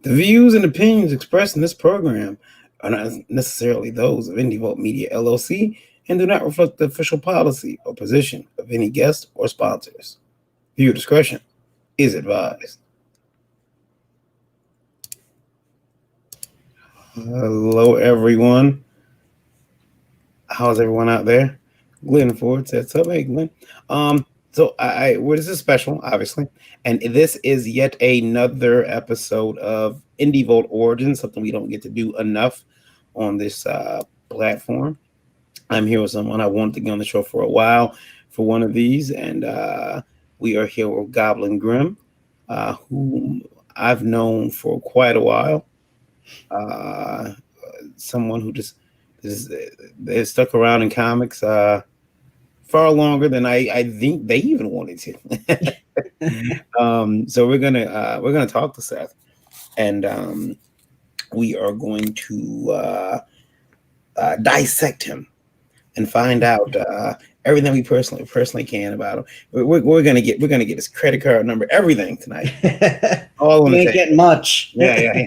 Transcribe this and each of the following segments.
The views and opinions expressed in this program are not necessarily those of Indie Vault Media LLC and do not reflect the official policy or position of any guest or sponsors. Viewer discretion is advised. Hello, everyone. How's everyone out there? Glenn Ford said, "So, hey, Glenn." So well, this is special, obviously, and this is yet another episode of Indie Vault Origins, something we don't get to do enough on this platform. I'm here with someone I wanted to get on the show for a while for one of these, and we are here with Goblin GRIMM, whom I've known for quite a while. Someone who just is stuck around in comics far longer than I think they even wanted to. So we're gonna talk to Seth, and we are going to dissect him and find out everything we personally can about him. We're gonna get his credit card number, everything tonight. All on the table. Ain't getting much. Yeah.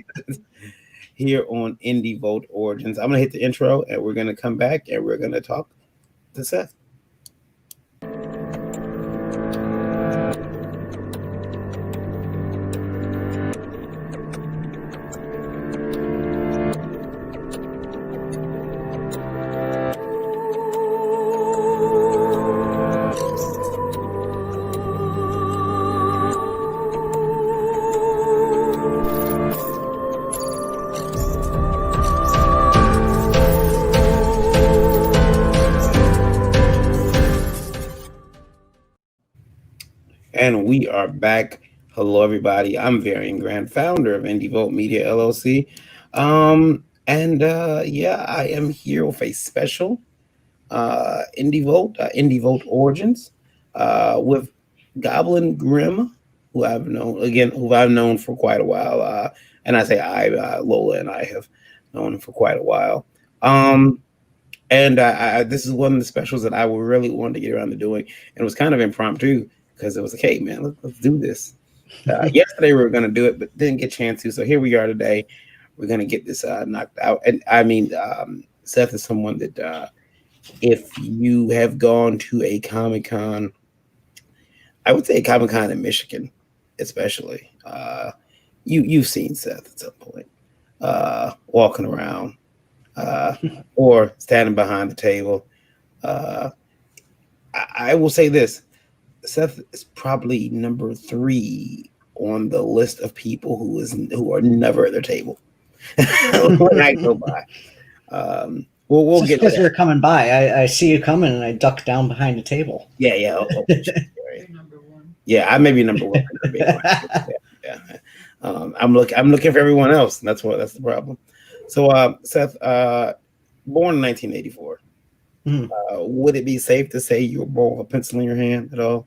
Here on Indie Vault Origins, I'm gonna hit the intro, and we're gonna come back and we're gonna talk to Seth. And we are back. Hello, everybody. I'm Varian Grant, founder of Indie Vault Media LLC. I am here with a special Indie Vault Origins with Goblin GRIMM, who I've known for quite a while. And I say Lola and I have known him for quite a while. This is one of the specials that I really wanted to get around to doing, and it was kind of impromptu. Because it was like, hey, man, let's do this. Yesterday we were going to do it, but didn't get a chance to. So here we are today. We're going to get this knocked out. And I mean, Seth is someone that if you have gone to a Comic-Con, I would say a Comic-Con in Michigan, especially, you've seen Seth at some point walking around or standing behind the table. I will say this. Seth is probably number 3 on the list of people who are never at their table when I go by. We'll get because you're coming by. I see you coming, and I duck down behind the table. Yeah. Right. Number 1. Yeah, I may be number 1. Yeah. I'm looking for everyone else, and that's the problem. So, Seth, born in 1984. Would it be safe to say you were born with a pencil in your hand at all?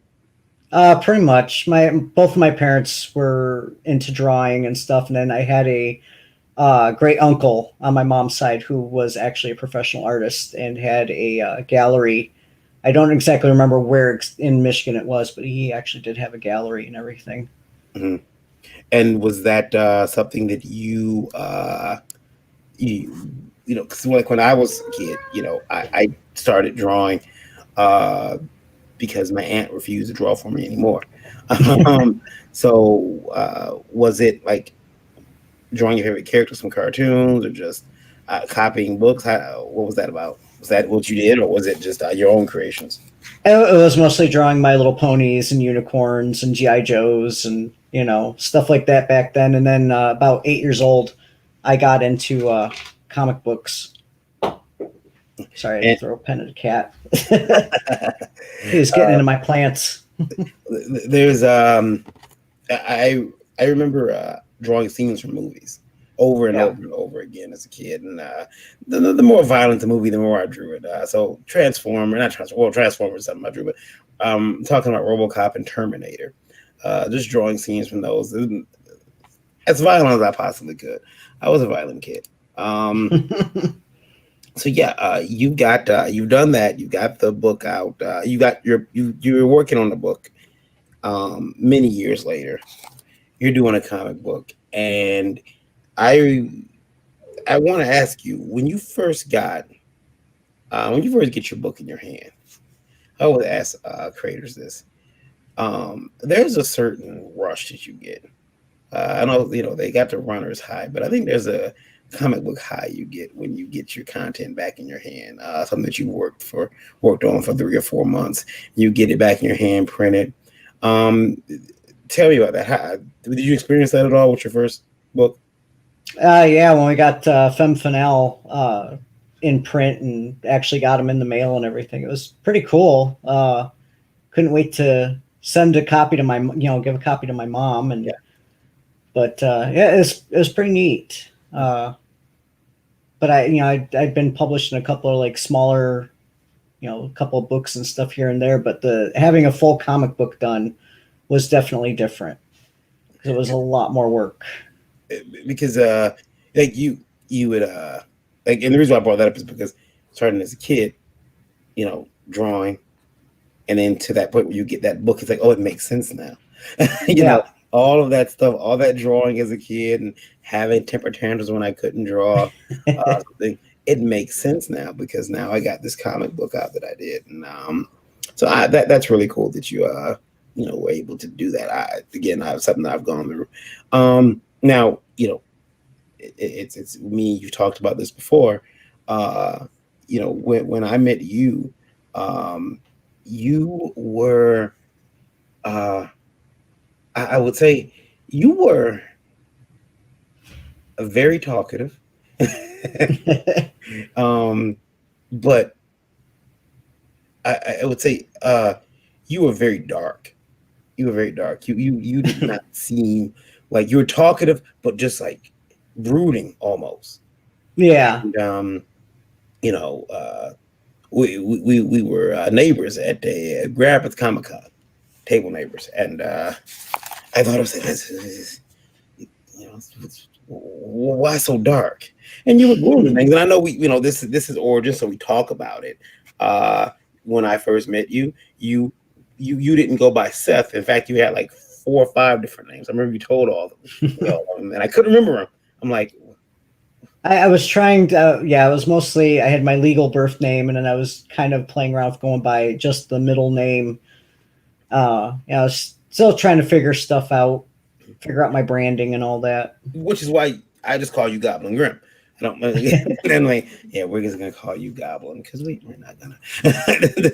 Pretty much. Both of my parents were into drawing and stuff, and then I had a great uncle on my mom's side who was actually a professional artist and had a gallery. I don't exactly remember where in Michigan it was, but he actually did have a gallery and everything. Mm-hmm. And was that something that you because like when I was a kid, I started drawing because my aunt refused to draw for me anymore. So was it like drawing your favorite characters from cartoons, or just copying books? What was that about? Was that what you did, or was it just your own creations? It was mostly drawing My Little Ponies and unicorns and G.I. Joes and stuff like that back then. And then about 8 years old, I got into comic books. Sorry, I didn't throw a pen at a cat. He was getting into my plants. There's I remember drawing scenes from movies over and over and over again as a kid, and the more violent the movie, the more I drew it. So Transformers is something I drew, but talking about RoboCop and Terminator, just drawing scenes from those as violent as I possibly could. I was a violent kid. So yeah, you've done that. You got the book out. You got you're working on the book. Many years later, you're doing a comic book, and I I want to ask you when you first get your book in your hand. I always ask creators this. There's a certain rush that you get. I know they got the runner's high, but I think there's a comic book high you get when you get your content back in your hand. Something that you worked on for 3 or 4 months, you get it back in your hand, printed. Um, Tell me about that. Did you experience that at all with your first book? Yeah, when we got Femme Fatale in print and actually got them in the mail and everything, it was pretty cool. Couldn't wait to send a copy to give a copy to my mom, Yeah. but yeah, it was pretty neat. But I'd been published in a couple of like smaller, a couple of books and stuff here and there, but the having a full comic book done was definitely different because it was a lot more work. Because like you would like, and the reason why I brought that up is because starting as a kid, drawing, and then to that point where you get that book, it's like, oh, it makes sense now. you know, Yeah. all of that stuff, all that drawing as a kid, and having temper tantrums when I couldn't draw something, it makes sense now because now I got this comic book out that I did, and so that's really cool that you were able to do that. Again, I have something that I've gone through. Now, it's me. You talked about this before. Uh, when I met you, you were, uh, I would say, you were very talkative, um, but I would say you were very dark. You were very dark. You did not seem like you were talkative, but just like brooding almost. Yeah. And you know, we were neighbors at the Graphics Comic Con, table neighbors, and I thought I was like, why so dark? And you were grooming things, and I know this is origin, so we talk about it. Uh, when I first met you, you didn't go by Seth. In fact, you had like 4 or 5 different names. I remember you told all of them, and I couldn't remember them. I'm like, I was trying to, yeah, it was mostly, I had my legal birth name and then I was kind of playing around with going by just the middle name. I was still trying to figure out my branding and all that. which is why I just call you Goblin Grim. I don't. And then like, yeah, we're just gonna call you Goblin because we're not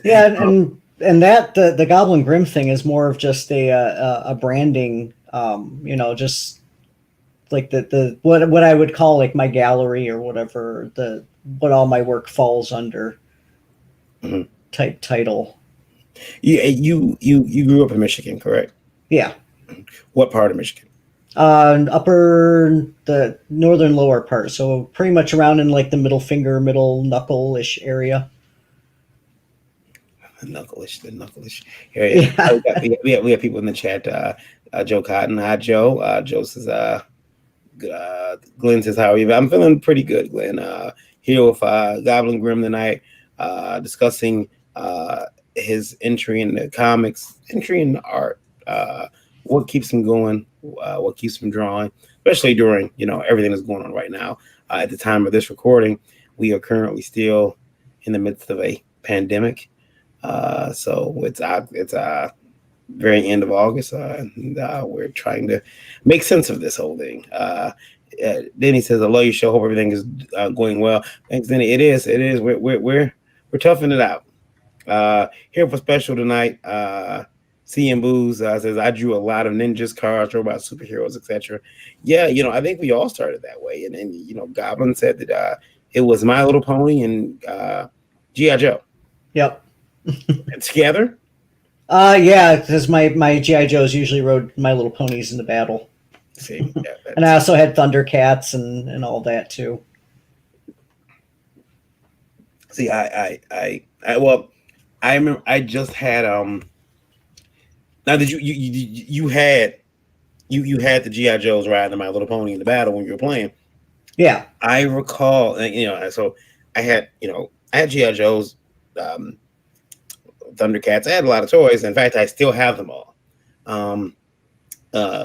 Yeah, gonna. and that the Goblin Grimm thing is more of just a branding, just like the what I would call like my gallery or whatever the what all my work falls under Mhm. type title. You grew up in Michigan, correct? Yeah. What part of Michigan? The northern lower part, so pretty much around in like the middle finger, middle knuckle ish area. The knuckleish area. Yeah. We have people in the chat. Joe Cotton, hi Joe. Joe says, Glenn says, how are you? I'm feeling pretty good, Glenn. Here with Goblin Grim tonight, discussing his entry in the comics, entry in the art, what keeps him going, what keeps him drawing, especially during everything that's going on right now. At the time of this recording, we are currently still in the midst of a pandemic. So it's very end of August, and we're trying to make sense of this whole thing. Denny says, "I love your show. Hope everything is going well." Thanks, Denny. It is. It is. We're toughing it out. Here for special tonight. CM Booze says, "I drew a lot of ninjas, cars, robots, superheroes, etc." Yeah, I think we all started that way. And then Goblin said that it was My Little Pony and GI Joe Yep. together. Yeah, because my GI Joes usually rode My Little Ponies in the battle, See, yeah, and I that's also had Thundercats and all that too. see, well, I remember I just had now that you had the GI Joes riding My Little Pony in the battle when you were playing. Yeah. I recall, so I had GI Joes, um, Thundercats. I had a lot of toys. In fact, I still have them all. Um,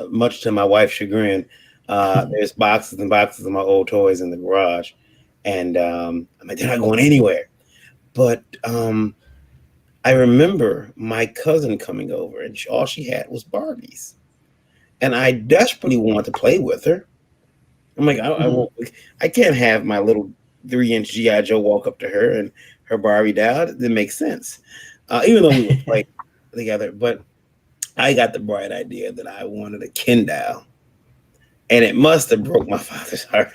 much to my wife's chagrin, there's boxes and boxes of my old toys in the garage, and I mean they're not going anywhere. But I remember my cousin coming over, and all she had was Barbies, and I desperately wanted to play with her. I'm like, Mhm. I can't have my little 3 inch GI Joe walk up to her and her Barbie doll. It didn't make sense, even though we would play together. But I got the bright idea that I wanted a Ken doll, and it must have broke my father's heart.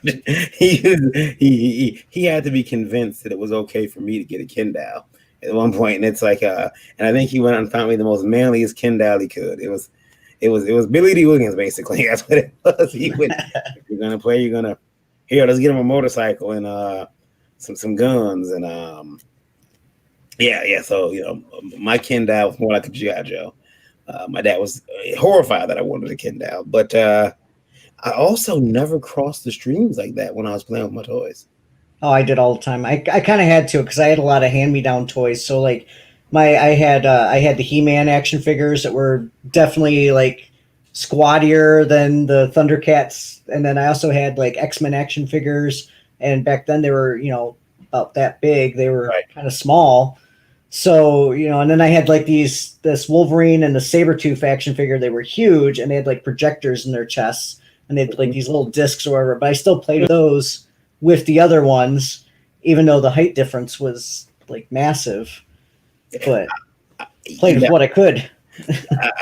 He had to be convinced that it was okay for me to get a Ken doll at one point, and it's like, and I think he went out and found me the most manliest Ken doll he could. It was Billy D. Williams basically. That's what it was. He would, if you're gonna play, you're gonna here. Let's get him a motorcycle and some guns and yeah. So my Ken doll was more like a GI Joe. My dad was horrified that I wanted a Ken doll, but I also never crossed the streams like that when I was playing with my toys. Oh, I did all the time. I kind of had to because I had a lot of hand me down toys. So like I had the He Man action figures that were definitely like squattier than the Thundercats, and then I also had like X-Men action figures. And back then they were about that big. They were Right. kind of small. So and then I had like this Wolverine and the Sabretooth action figure. They were huge, and they had like projectors in their chests, and they had like these little discs or whatever. But I still played with those with the other ones, even though the height difference was like massive. But played with Yeah, what I could.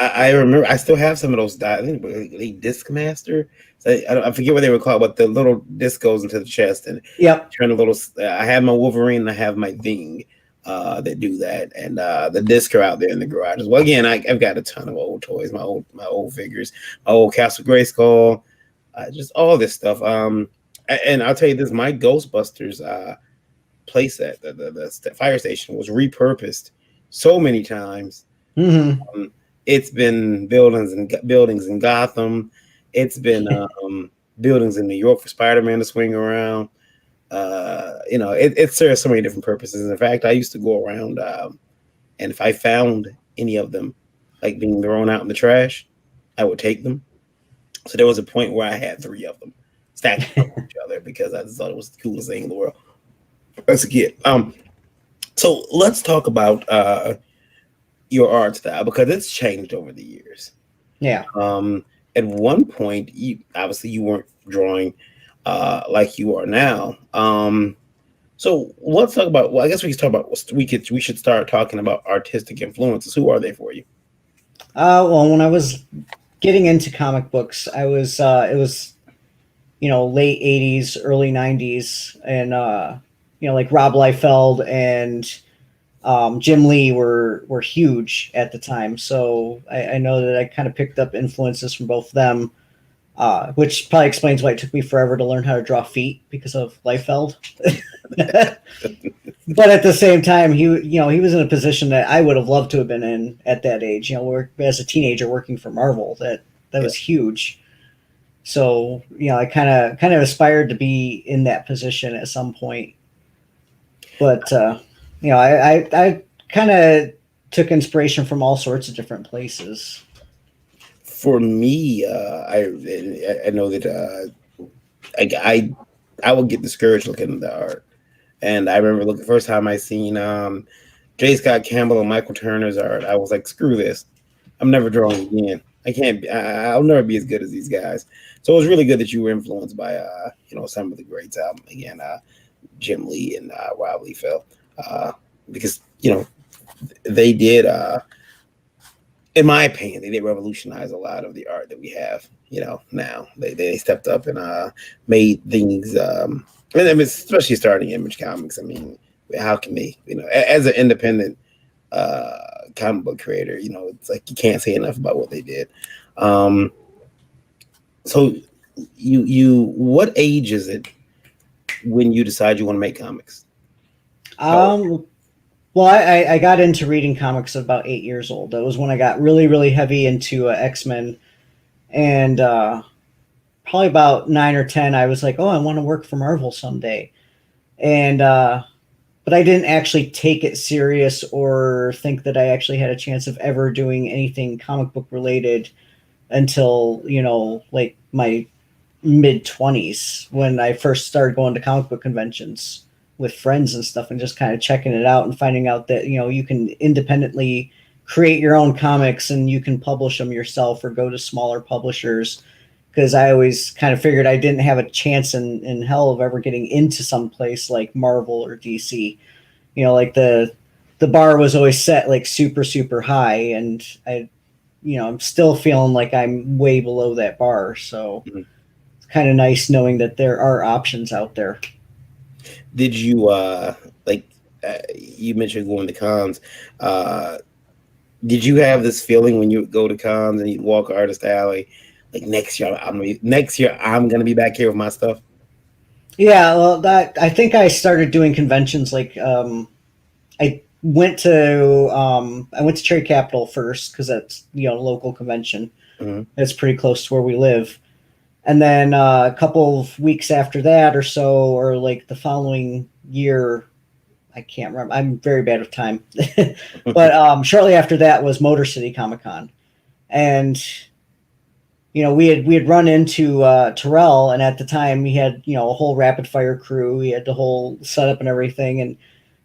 I remember. I still have some of those. I think they Disc Master. So I forget what they were called, but the little disc goes into the chest and Yep. turn a little. I have my Wolverine and I have my Thing that do that, and the discs are out there in the garage as well. Again, I've got a ton of old toys, my old figures, my old Castle Grayskull, just all this stuff. And I'll tell you this: my Ghostbusters playset, the fire station, was repurposed so many times. Hmm. It's been buildings in Gotham. It's been buildings in New York for Spider-Man to swing around. It serves so many different purposes. In fact, I used to go around, and if I found any of them like being thrown out in the trash, I would take them. So there was a point where I had 3 of them stacked on top of each other because I just thought it was the coolest thing in the world as a kid. So let's talk about your art style because it's changed over the years. Yeah. Um, at one point, you weren't drawing like you are now. So let's talk about. Well, I guess we can talk about. We should start talking about artistic influences. Who are they for you? Well, when I was getting into comic books, I was it was late '80s, early '90s, and like Rob Liefeld and Jim Lee were huge at the time. So I know that I kind of picked up influences from both of them, which probably explains why it took me forever to learn how to draw feet because of Liefeld. But at the same time, he was in a position that I would have loved to have been in at that age. As a teenager working for Marvel, that Yeah. was huge. So I kind of aspired to be in that position at some point. But I kind of took inspiration from all sorts of different places. For me, I know that I would get discouraged looking at the art, and I remember looking first time I seen J. Scott Campbell and Michael Turner's art. I was like, screw this. I'm never drawing again. I can't. I'll never be as good as these guys. So it was really good that you were influenced by some of the greats. Again, Jim Lee and Rob Liefeld, because they did. In my opinion, they did revolutionize a lot of the art that we have. Now they stepped up and made things. And I mean, especially starting Image Comics. I mean, how can they? As an independent comic book creator, it's like you can't say enough about what they did. Um, so what age is it when you decide you want to make comics? How Um, well, I got into reading comics at about 8 years old. That was when I got really, really heavy into X-Men. And probably about 9 or 10, I was like, oh, I want to work for Marvel someday. and but I didn't actually take it serious or think that I actually had a chance of ever doing anything comic book related until, like my mid 20s, when I first started going to comic book conventions with friends and stuff and just kind of checking it out and finding out that, you can independently create your own comics and you can publish them yourself or go to smaller publishers. Because I always kind of figured I didn't have a chance in hell of ever getting into some place like Marvel or DC. Like the bar was always set like super super high, and I'm still feeling like I'm way below that bar. So Mhm. it's kind of nice knowing that there are options out there. Did you like you mentioned going to cons? Uh, did you have this feeling when you would go to cons and you'd walk Artist Alley, like next year I'm gonna be back here with my stuff? Yeah, well, that I think I started doing conventions like I went to Cherry Capital first because that's local convention. Hmm. It's pretty close to where we live. And then a couple of weeks after that or so, or like the following year, I can't remember. I'm very bad with time. But shortly after that was Motor City Comic Con. And we had run into Terrell, and at the time he had a whole rapid fire crew. He had the whole setup and everything, and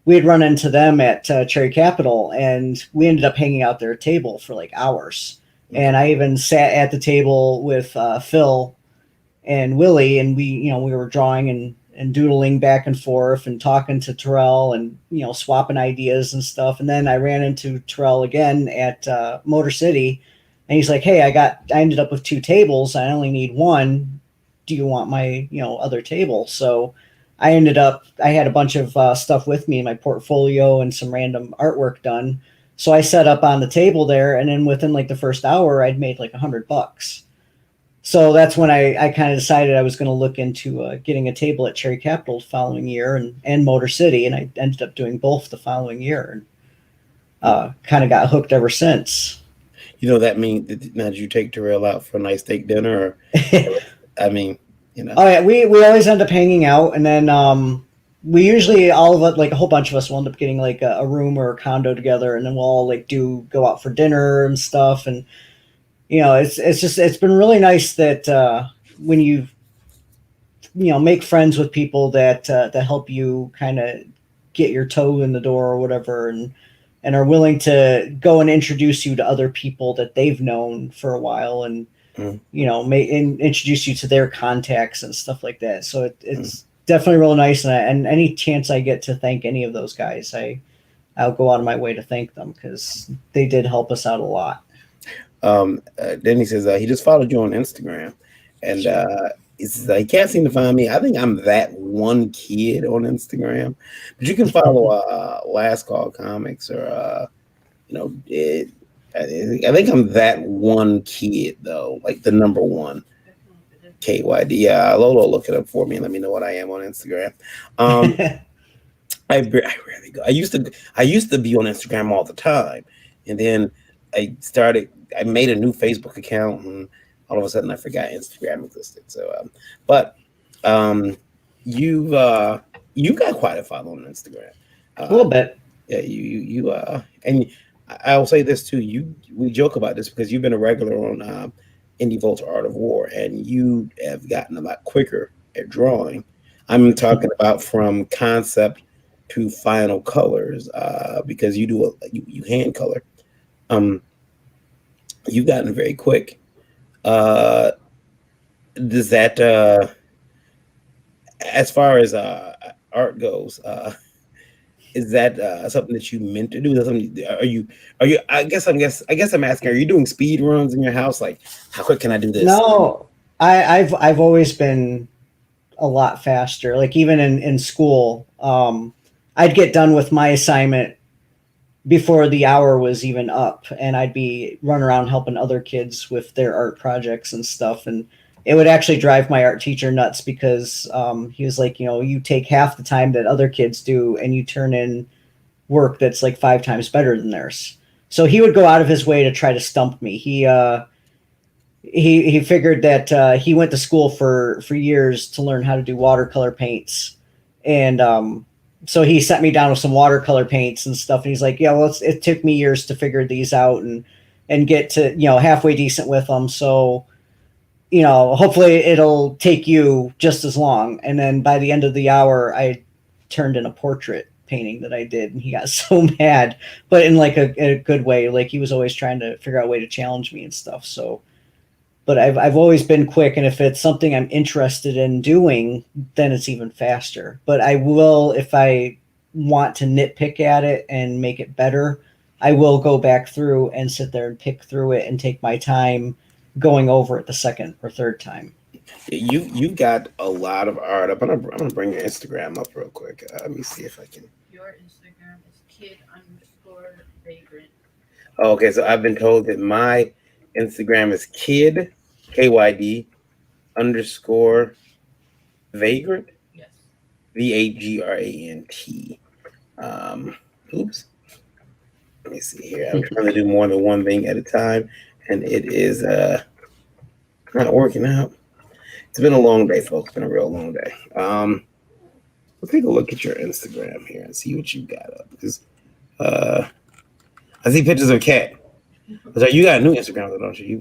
we had run into them at Cherry Capital, and we ended up hanging out their table for like hours. And Okay. I even sat at the table with Phil and Willie, and we were drawing and doodling back and forth and talking to Terrell and swapping ideas and stuff. And then I ran into Terrell again at Motor City, and he's like, "Hey, I ended up with two tables. I only need one. Do you want my other table?" So I had a bunch of stuff with me in my portfolio and some random artwork done. So I set up on the table there, and then within like the first hour, I'd made like $100. So that's when I kind of decided I was going to look into getting a table at Cherry Capital the following year and Motor City, and I ended up doing both the following year, and kind of got hooked ever since. That mean now did you take Terrell out for a nice steak dinner? Oh Or, I mean, you know. yeah, we always end up hanging out, and then we usually all of it, like a whole bunch of us will end up getting like a room or a condo together, and then we'll all like do go out for dinner and stuff, and it's been really nice that when you make friends with people that help you kind of get your toe in the door or whatever, and are willing to go and introduce you to other people that they've known for a while, and Mm, introduce you to their contacts and stuff like that. So mm. it's definitely real nice, and any chance I get to thank any of those guys, I'll go out of my way to thank them because they did help us out a lot. Then he says he just followed you on Instagram, and he says he can't seem to find me. I think I'm that one kid on Instagram, but you can follow Last Call Comics or you know, it, I think I'm that one kid though, like the number one KYD. Yeah, Lolo, look it up for me and let me know what I am on Instagram. Um, I rarely go. I used to be on Instagram all the time, and then I started. I made a new Facebook account, and all of a sudden I forgot Instagram existed. So, but um, you've uh, you've got quite a follow on Instagram. A Uh, little bit. yeah, and I'll say this too. We joke about this because you've been a regular on Indie Volta Art of War, and you have gotten a lot quicker at drawing. I'm talking about from concept to final colors because you hand color. Um, you've gotten very quick. Uh, does that as far as art goes? Is that something that you meant to do? Is that something, are you? I guess I'm asking. Are you doing speed runs in your house? Like, how quick can I do this? No, I've always been a lot faster. Like even in school, I'd get done with my assignment before the hour was even up, and I'd be running around helping other kids with their art projects and stuff. And it would actually drive my art teacher nuts because he was like, you take half the time that other kids do, and you turn in work that's like five times better than theirs. So he would go out of his way to try to stump me. He figured that he went to school for years to learn how to do watercolor paints, And so he set me down with some watercolor paints and stuff. And he's like, yeah, well, it took me years to figure these out and get to, halfway decent with them. So, hopefully it'll take you just as long. And then by the end of the hour, I turned in a portrait painting that I did, and he got so mad, but in like a good way. Like he was always trying to figure out a way to challenge me and stuff. So, but I've always been quick, and if it's something I'm interested in doing, then it's even faster. But I will, if I want to nitpick at it and make it better, I will go back through and sit there and pick through it and take my time going over it the second or third time. You've got a lot of art up. I'm gonna bring your Instagram up real quick. Let me see if I can. Your Instagram is kid_vagrant. Oh, okay, so I've been told that my Instagram is KYD underscore vagrant, Yes. VAGRANT. Um, oops. Let me see here. I'm trying to do more than one thing at a time, and it is not working out. It's been a long day, folks. It's been a real long day. Let's take a look at your Instagram here and see what you got up. Because I see pictures of a cat. So you got a new Instagram, don't you?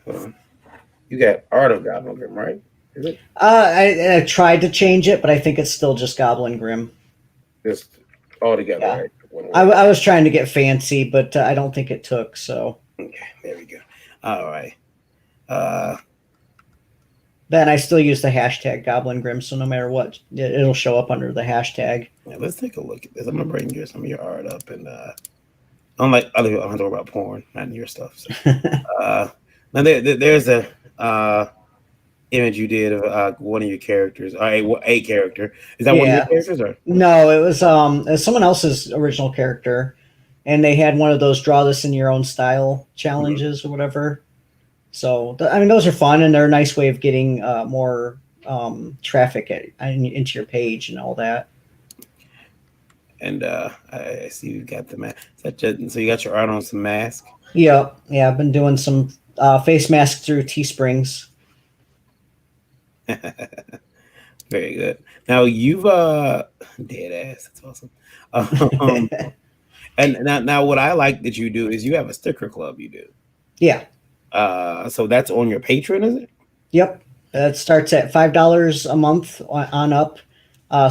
Hold on. You got Art of Goblin Grim, right? Is it I tried to change it, but I think it's still just Goblin Grim. just all together, Yeah. right? One word. I was trying to get fancy, but I don't think it took. So Okay, there we go. All right. Uh, then I still use the hashtag Goblin Grim. So no matter what, it'll show up under the hashtag. yeah, let's take a look at this. I'm gonna bring some of your art up, and unlike other people, I'm talking about porn, not your stuff. So. Now there's a image you did of one of your characters, or a character. Is that one of your Yeah. characters, or No, it was someone else's original character, and they had one of those draw this in your own style challenges or whatever. So I mean, those are fun, and they're a nice way of getting more traffic into your page and all that. and I see you got the mask. So you got your art on some mask. Yeah, I've been doing some face masks through Teesprings. Very good. Now you've dead ass. That's awesome. Um, and now what I like that you do is you have a sticker club. You do. Yeah. So that's on your Patreon, is it? Yep. It starts at $5 a month on up.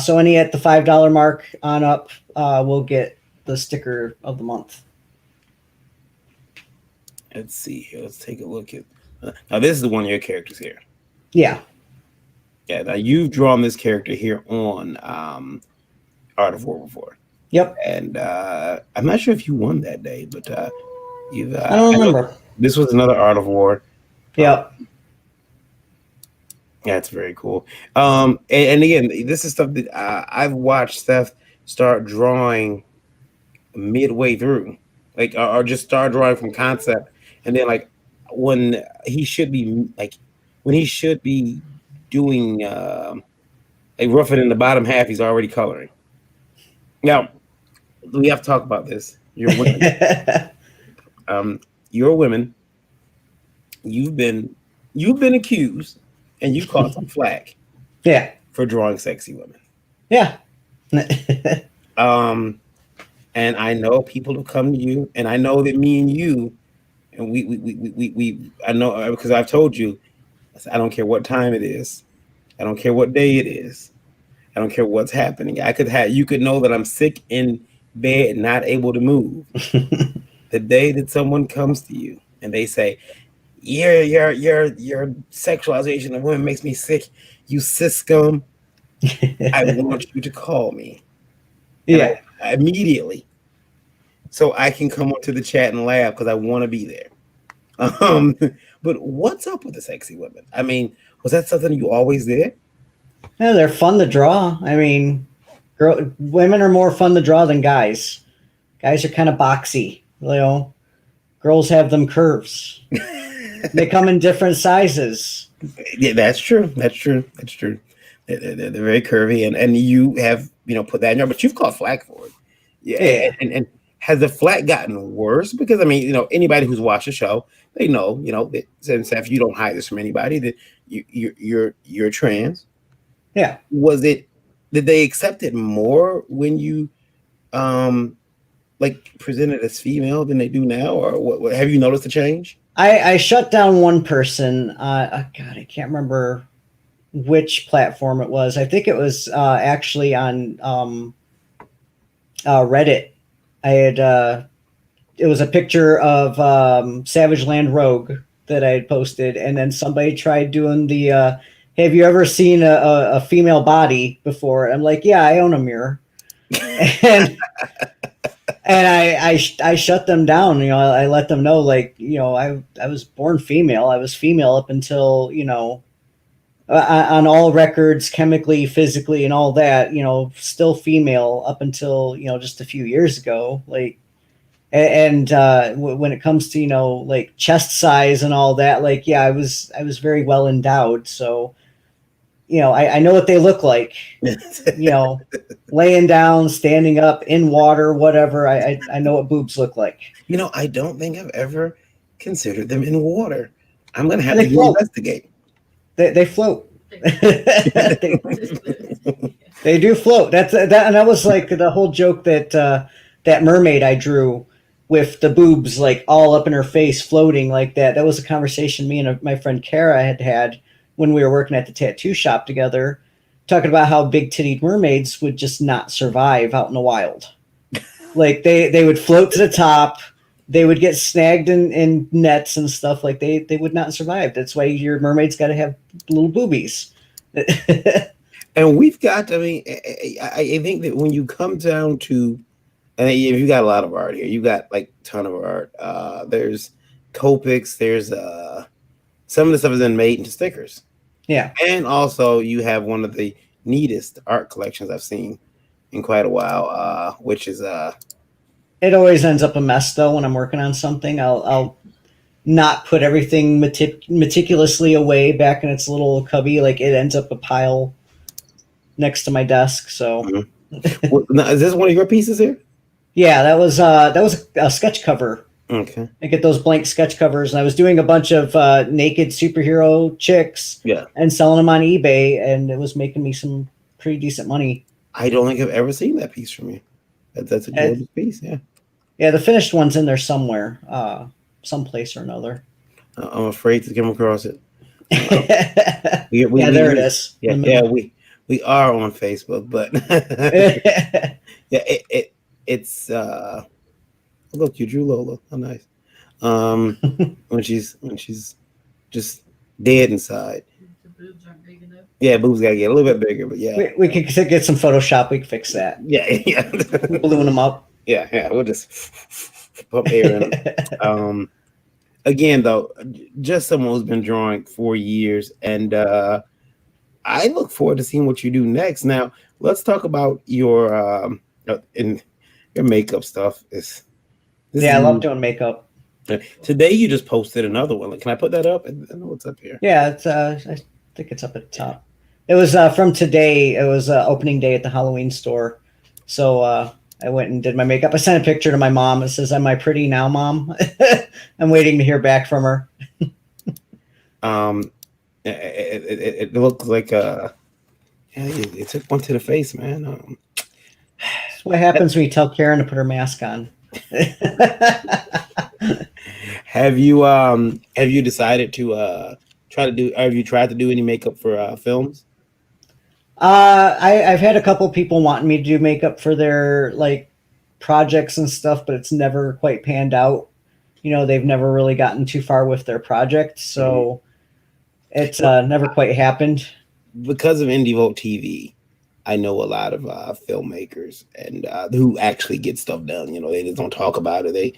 So any at the $5 mark on up will get the sticker of the month. Let's see here. Let's take a look at. Now this is one of your characters here. Yeah. Yeah. Now you've drawn this character here on Art of War before. Yep. And I'm not sure if you won that day, but you've. I don't remember. This was another Art of War. Yep. Yeah, it's very cool. And again, this is stuff that I've watched Seth start drawing midway through, like, or just start drawing from concept, and then like when he should be doing like roughing in the bottom half, he's already coloring. Now we have to talk about this. You're women. You're women. You've been accused, and you caught some flack. Yeah. For drawing sexy women. Yeah. And I know people have come to you, and I know that me and you, and we I know because I've told you, I don't care what time it is, I don't care what day it is, I don't care what's happening. You could know that I'm sick in bed, not able to move. The day that someone comes to you and they say, your sexualization of women makes me sick, you cis scum, I want you to call me. Yeah. Immediately. So I can come onto the chat and laugh because I want to be there. But what's up with the sexy women? I mean, was that something you always did? Yeah, they're fun to draw. I mean, women are more fun to draw than guys. Guys are kind of boxy, Girls have them curves. They come in different sizes. Yeah, that's true. That's true. They're very curvy, and you have put that in there, but you've caught flack for it. Yeah. And has the flack gotten worse? Because I mean, anybody who's watched the show, they know, that since if you don't hide this from anybody, that you're trans. Yeah. Was it, did they accept it more when you um like presented as female than they do now, or what have you noticed a change? I shut down one person. God, I can't remember which platform it was. I think it was actually on Reddit. I had it was a picture of Savage Land Rogue that I had posted, and then somebody tried doing the "Have you ever seen a female body before?" I'm like, "Yeah, I own a mirror," and I shut them down. I let them know, like, I was born female. I was female up until, on all records, chemically, physically, and all that. Still female up until, just a few years ago. Like, and when it comes to, like chest size and all that, like, yeah, I was very well endowed. So, I know what they look like. You know, laying down, standing up, in water, whatever. I know what boobs look like. I don't think I've ever considered them in water. I'm gonna And have they to go float. investigate. They float. They do float. And that was like the whole joke that that mermaid I drew with the boobs like all up in her face floating like that. That was a conversation me and my friend Kara had when we were working at the tattoo shop together, talking about how big tittied mermaids would just not survive out in the wild. Like they would float to the top. They would get snagged in nets and stuff. Like they would not survive. That's why your mermaid's got to have little boobies. And we've got, I mean, I think that when you come down to, and if you got a lot of art here, you got like a ton of art. There's Copics, there's some of the stuff has been made into stickers. Yeah. And also you have one of the neatest art collections I've seen in quite a while, which is It always ends up a mess though when I'm working on something. I'll not put everything meticulously away back in its little cubby. Like it ends up a pile next to my desk. So mhm. Now, is this one of your pieces here? yeah, that was a sketch cover. Okay. I get those blank sketch covers, and I was doing a bunch of naked superhero chicks Yeah. and selling them on eBay, and it was making me some pretty decent money. I don't think I've ever seen that piece from you. That's a And gorgeous piece. Yeah. yeah, the finished one's in there somewhere, someplace or another. I'm afraid to come across it. Yeah, there it is Yeah, in the yeah, middle. we are on Facebook, but yeah, it's look, you drew Lola. How nice. Um, when she's just dead inside. The boobs aren't big enough. Yeah, boobs gotta get a little bit bigger, but yeah, we could get some Photoshop. We can fix that. yeah, yeah, Balloon them up. yeah, yeah. We'll just pump air in them. Again, though, just someone who's been drawing for years, and I look forward to seeing what you do next. Now, let's talk about your in your makeup stuff. This is Yeah, I love new. doing makeup. Today you just posted another one. Like, can I put that up? I know what's up here. Yeah, it's I think it's up at the top. It was from today. It was opening day at the Halloween store. So I went and did my makeup. I sent a picture to my mom. It says, "Am I pretty now, Mom?" I'm waiting to hear back from her. Um, it looks like yeah, it took one to the face, man. That's what happens when you tell Karen to put her mask on. Have you decided to try to do? Have you tried to do any makeup for films? I've had a couple people wanting me to do makeup for their like projects and stuff, but it's never quite panned out. They've never really gotten too far with their project, Mhm. so it's never quite happened. Because of Indie Vote TV, I know a lot of filmmakers and who actually get stuff done. They just don't talk about it.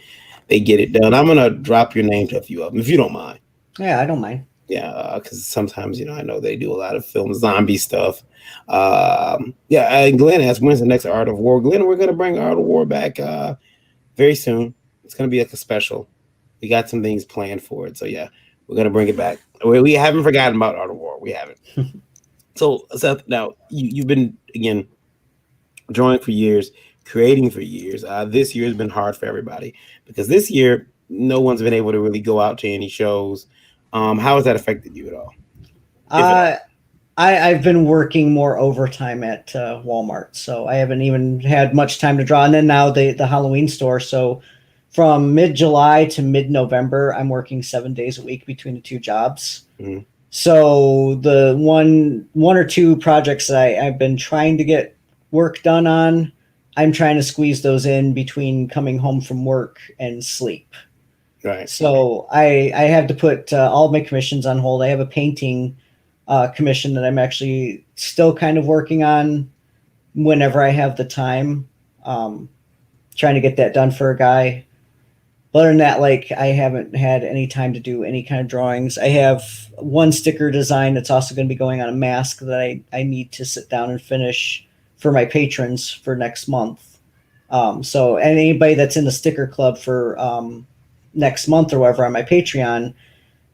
They get it done. I'm gonna drop your name to a few of them if you don't mind. Yeah, I don't mind. Yeah, because sometimes I know they do a lot of film zombie stuff. Yeah, and Glenn asked, "When's the next Art of War?" Glenn, we're gonna bring Art of War back very soon. It's gonna be like a special. We got some things planned for it, so yeah, we're gonna bring it back. We haven't forgotten about Art of War. We haven't. So Seth, now you've been again drawing for years, creating for years. This year has been hard for everybody because this year no one's been able to really go out to any shows. How has that affected you at all, if at Uh, all? I've been working more overtime at Walmart, so I haven't even had much time to draw. And then now the Halloween store. So from mid July to mid November, I'm working 7 days a week between the two jobs. Mhm. So the one or two projects that I've been trying to get work done on, I'm trying to squeeze those in between coming home from work and sleep. Right. So I have to put all my commissions on hold. I have a painting commission that I'm actually still kind of working on whenever I have the time. Um, Trying to get that done for a guy. But other than that, like I haven't had any time to do any kind of drawings. I have one sticker design that's also going to be going on a mask that I need to sit down and finish for my patrons for next month. So anybody that's in the sticker club for next month or whatever on my Patreon,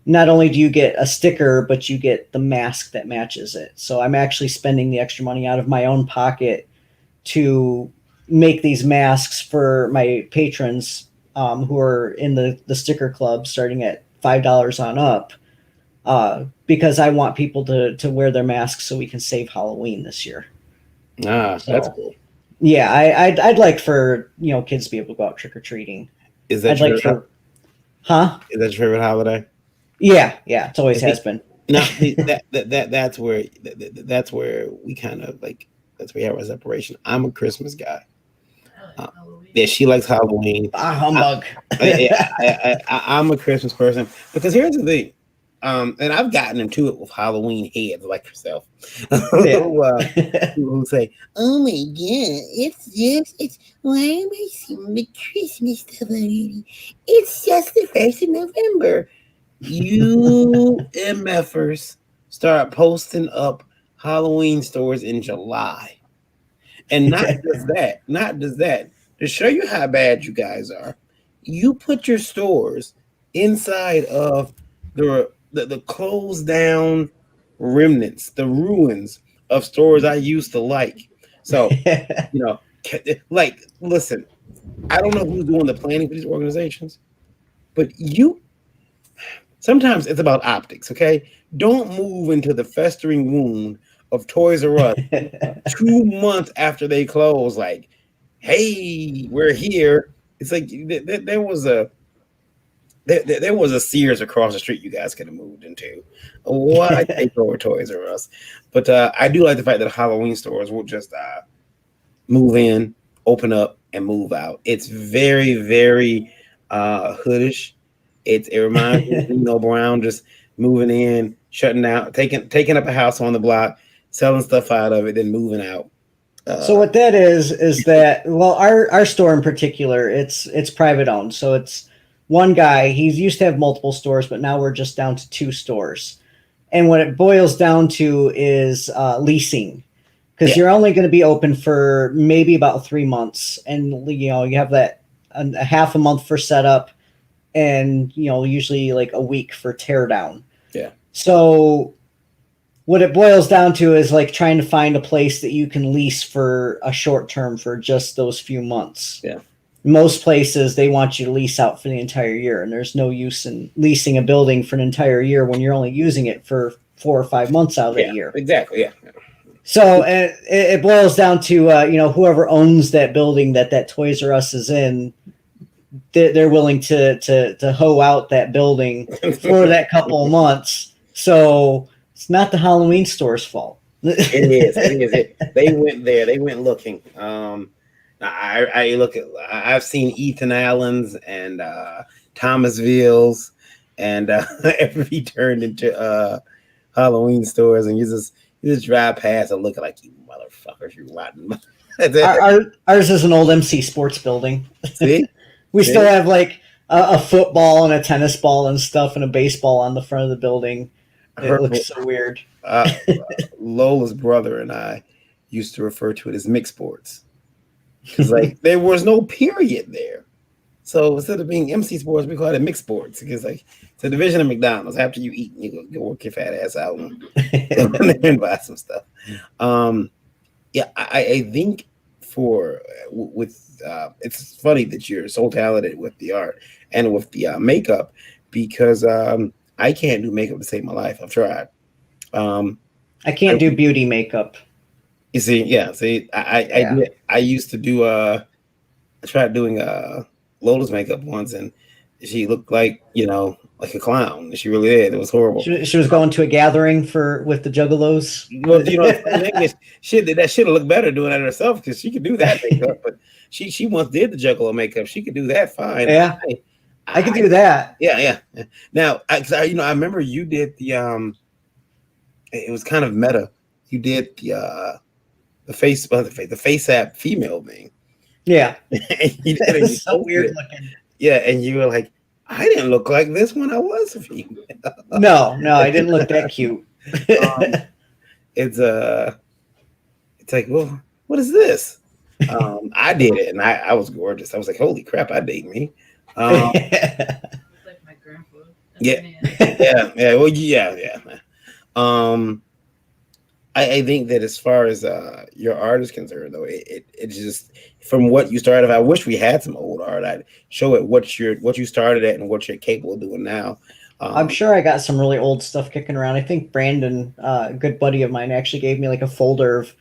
not only do you get a sticker, but you get the mask that matches it. So I'm actually spending the extra money out of my own pocket to make these masks for my patrons who are in the sticker club starting at $5 on up because I want people to wear their masks so we can save Halloween this year. Ah, that's So cool. yeah, I'd like for kids to be able to go out trick or treating. Is that I'd like your for huh? is that your favorite holiday? Yeah, it always And has been. now that's where we kind of like that's where we have our separation. I'm a Christmas guy. Uh, yeah, she likes Halloween. Ah, I, humbug. I'm a Christmas person because here's the thing. And I've gotten into it with Halloween heads like yourself, Yeah. who say, "Oh my god, it's why am I seeing the Christmas stuff already? It's just the 1st of November." You MFers start posting up Halloween stores in July. And not just that, to show you how bad you guys are, you put your stores inside of the closed down remnants, the ruins of stores I used to like. So, you know, like, listen, I don't know who's doing the planning for these organizations, but sometimes it's about optics, okay? Don't move into the festering wound of Toys R Us 2 months after they close. Like, hey, we're here. It's like there was a Sears across the street you guys could have moved into. Why take over Toys R Us? But I do like the fact that Halloween stores will just move in, open up, and move out. It's very, very hoodish. It reminds me of Nino Brown just moving in, shutting down, taking up a house on the block, selling stuff out of it, then moving out. So what that is that well our store in particular it's private owned, so it's one guy. He's used to have multiple stores, but now we're just down to two stores. And what it boils down to is leasing, because Yeah, you're only going to be open for maybe about 3 months, and you have that a half a month for setup, and usually like a week for teardown. yeah, So what it boils down to is like trying to find a place that you can lease for a short term for just those few months. yeah, Most places they want you to lease out for the entire year, and there's no use in leasing a building for an entire year when you're only using it for 4 or 5 months out of that yeah. year. Exactly. Yeah. So it boils down to whoever owns that building that Toys R Us is in, they're willing to hoe out that building for that couple of months. So it's not the Halloween store's fault. It is. It is. They went there. They went looking. I look at. I've seen Ethan Allen's and Thomasville's, and every turned into Halloween stores, and you just drive past and look like you motherfuckers, you rotten. Ours is an old MC Sports building. See, We still see. have like a football and a tennis ball and stuff and a baseball on the front of the building. It Her, looks so weird. uh, Lola's brother and I used to refer to it as mixed sports because like there was no period there. So instead of being MC sports, we call it mixed sports because like it's a division of McDonald's. After you eat, you go work your fat ass out and buy some stuff. Um, yeah, I think for with it's funny that you're so talented with the art and with the makeup because I can't do makeup to save my life. I've tried. Um, I can't do beauty makeup. You see, yeah, see, Yeah. I used to do I tried doing Lola's makeup once, and she looked like like a clown. She really did. It was horrible. She was going to a gathering for with the Juggalos. Well, the funny thing is, that should have looked better doing that herself because she could do that makeup. But she once did the Juggalo makeup. She could do that fine. Yeah, I could I do that. yeah. Now, I remember you did the it was kind of meta. You did the the face app female thing. Yeah, And you did it. it And you was so posted weird it. looking. Yeah, and you were like, I didn't look like this when I was a female. No, no, I didn't look that cute. um, it's it's like, well, what is this? I did it, and I was gorgeous. I was like, holy crap, I date me. Um, Like my grandpa. yeah, yeah. Well, yeah. Um, I think that as far as your art is concerned, though, it just from what you started. I wish we had some old art. I'd show it what you started at and what you're capable of doing now. I'm Um, sure I got some really old stuff kicking around. I think Brandon, a good buddy of mine, actually gave me like a folder of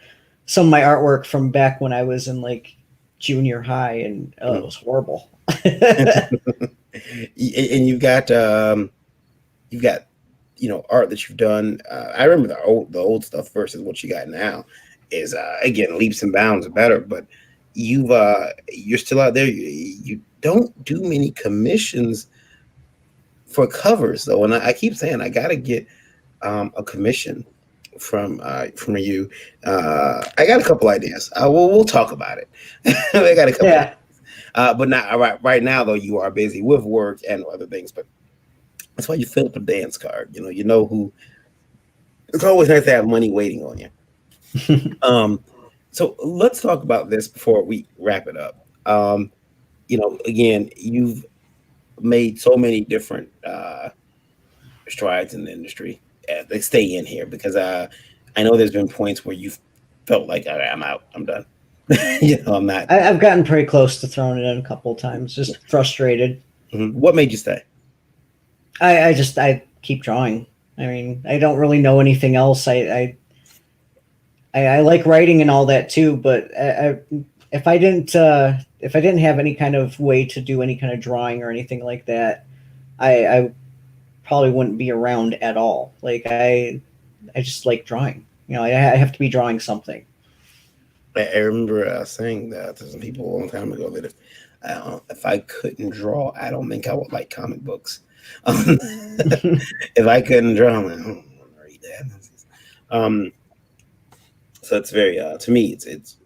some of my artwork from back when I was in like junior high, and it was horrible. and you've got art that you've done. I remember the old stuff versus what you got now is again leaps and bounds better. But you're still out there. You don't do many commissions for covers though, and I keep saying I gotta get a commission from you. I got a couple ideas. We'll talk about it. I got a couple. Yeah, But not right now though. You are busy with work and other things, but that's why you fill up a dance card. You know who. It's always nice to have money waiting on you. So let's talk about this before we wrap it up. Again, you've made so many different strides in the industry. They stay in here because I know there's been points where you felt like, all right, I'm out, I'm done. I'm not. I've gotten pretty close to throwing it in a couple of times, just frustrated. What made you stay? I keep drawing. I mean, I don't really know anything else. I like writing and all that too, but if I didn't have any kind of way to do any kind of drawing or anything like that, I probably wouldn't be around at all. Like I just like drawing. I have to be drawing something. I remember saying that to some people a long time ago that if I couldn't draw, I don't think I would like comic books. If I couldn't draw, I'm like, I don't want to read that. So it's very to me, it's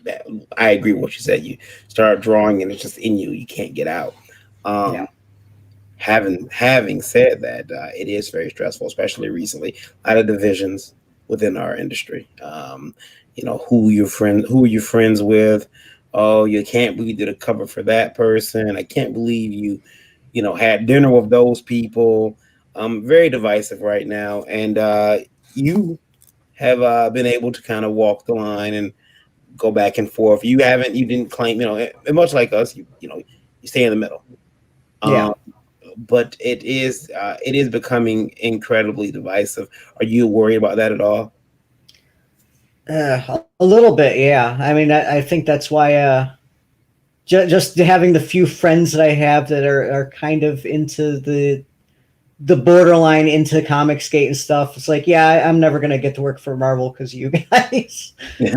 that I agree with what you said. You start drawing and it's just in you. You can't get out. Yeah. Having said that, it is very stressful, especially recently. A lot of divisions within our industry. Who are you friends with? Oh, you can't believe you did a cover for that person. I can't believe you had dinner with those people. Very divisive right now, and you have been able to kind of walk the line and go back and forth. You didn't claim, much like us, you stay in the middle. Yeah. Um, but it is becoming incredibly divisive. Are you worried about that at all? A little bit, yeah. I mean, I think that's why just having the few friends that I have that are kind of into the borderline into Comicsgate and stuff. It's like, yeah, I'm never gonna get to work for Marvel because of you guys.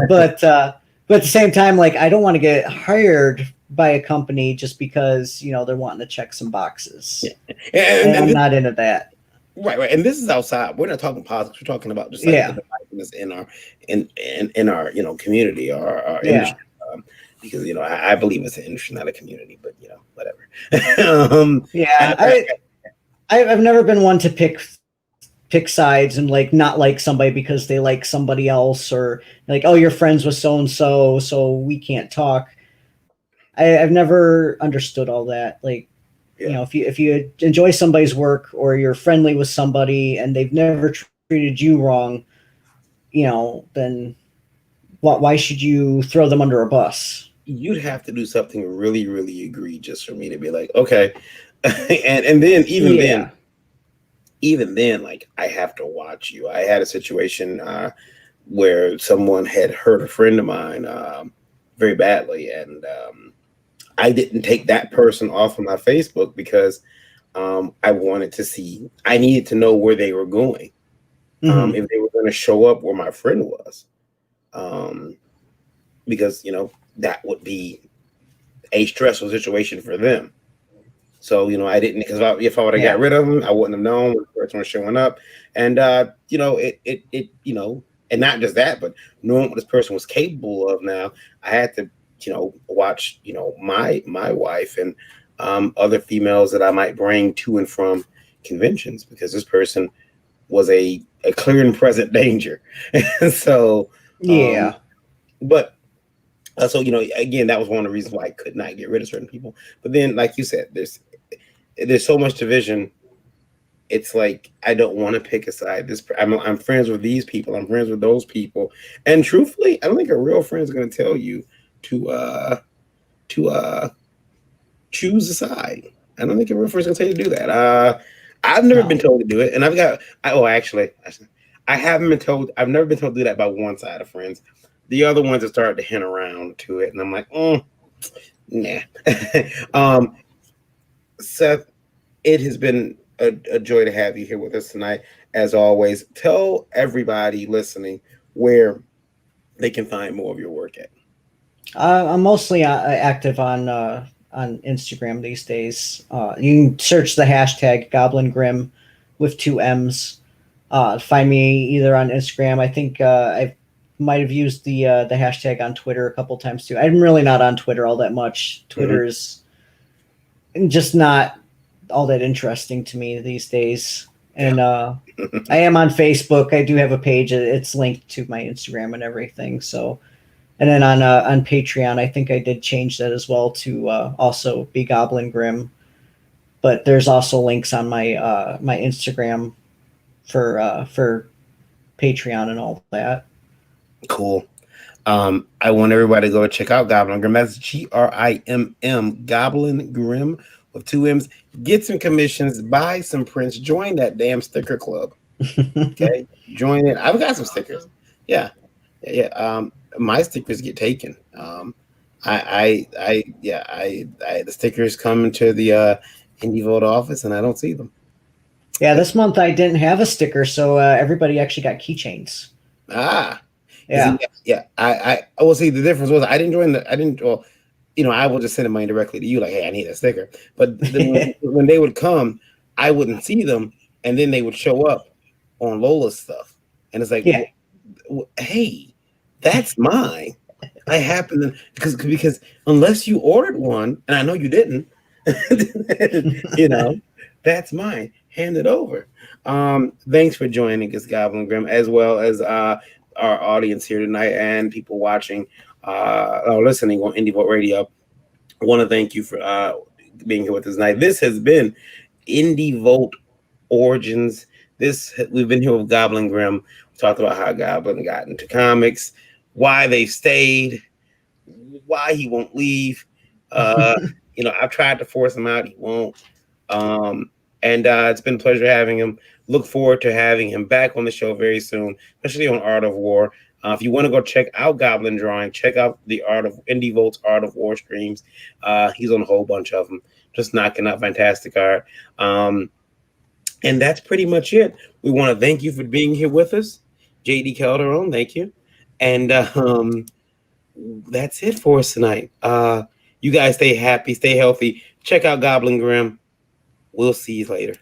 But at the same time, like, I don't want to get hired by a company just because they're wanting to check some boxes. Yeah. And I'm And not into that. right. And this is outside. We're not talking politics. We're talking about just like Yeah, the divisiveness in our community or our yeah, industry. Because I believe it's an industry, not a community. But whatever. yeah. I've never been one to pick sides and like not like somebody because they like somebody else, or like, oh, you're friends with so and so we can't talk. I've never understood all that. Like, Yeah. if you enjoy somebody's work or you're friendly with somebody and they've never treated you wrong, then why should you throw them under a bus? You'd have to do something really, really egregious for me to be like, okay. And then even then, Yeah, even then, like I have to watch you. I had a situation where someone had hurt a friend of mine very badly, and I didn't take that person off of my Facebook because I wanted to see. I needed to know where they were going. Hmm. If they were going to show up where my friend was, um, because that would be a stressful situation for them. So I didn't, because if I would have got Yeah. rid of them, I wouldn't have known when the person was showing up, and and not just that, but knowing what this person was capable of. Now I had to watch my wife and other females that I might bring to and from conventions, because this person was a clear and present danger. So, um, Yeah. but so again, that was one of the reasons why I could not get rid of certain people. But then, like you said, there's so much division. It's like I don't want to pick a side. I'm friends with these people. I'm friends with those people. And truthfully, I don't think a real friend is going to tell you to to choose a side. I don't think a real friend is going to tell you to do that. I've never been No. told to do it, and actually, I haven't been told. I've never been told to do that by one side of friends. The other ones have started to hint around to it, and I'm like, nah. um, Seth, it has been a joy to have you here with us tonight. As always, tell everybody listening where they can find more of your work at. I'm mostly active on Instagram these days. You can search the hashtag Goblin Grim with two M's. Find me either on Instagram. I think I might have used the hashtag on Twitter a couple times too. I'm really not on Twitter all that much. Mm-hmm. Twitter is just not all that interesting to me these days. Yeah. And I am on Facebook. I do have a page. It's linked to my Instagram and everything. So, and then on Patreon, I think I did change that as well to also be Goblin Grim. But there's also links on my Instagram for Patreon and all that. Cool. I want everybody to go check out Goblin Grimm. That's GRIMM, Goblin Grimm with two M's. Get some commissions, buy some prints, join that damn sticker club. Okay, join it. I've got some stickers. Awesome. Yeah, yeah. My stickers get taken. The stickers come into the Indie Vote office, and I don't see them. Yeah, this month I didn't have a sticker, so everybody actually got keychains. Ah, you see, Yeah. yeah. I will see the difference was I didn't join the. I didn't. Well, I will just send the money directly to you, like, hey, I need a sticker. But then when they would come, I wouldn't see them, and then they would show up on Lola's stuff, and it's like, Yeah. hey, that's mine. I happen to because unless you ordered one, and I know you didn't, you know, that's mine. Hand it over. Thanks for joining us, Goblin Grim, as well as our audience here tonight and people watching or listening on Indie Vote Radio. I want to thank you for being here with us tonight. This has been Indie Vote Origins. We've been here with Goblin Grim. We talked about how Goblin got into comics, why they stayed, why he won't leave. I've tried to force him out. He won't. And it's been a pleasure having him. Look forward to having him back on the show very soon, especially on Art of War. If you want to go check out Goblin Drawing, check out the Indie Volt's Art of War streams. He's on a whole bunch of them, just knocking out fantastic art. And that's pretty much it. We want to thank you for being here with us. JD Calderon, thank you. And that's it for us tonight. You guys stay happy, stay healthy. Check out Goblin Grim. We'll see you later.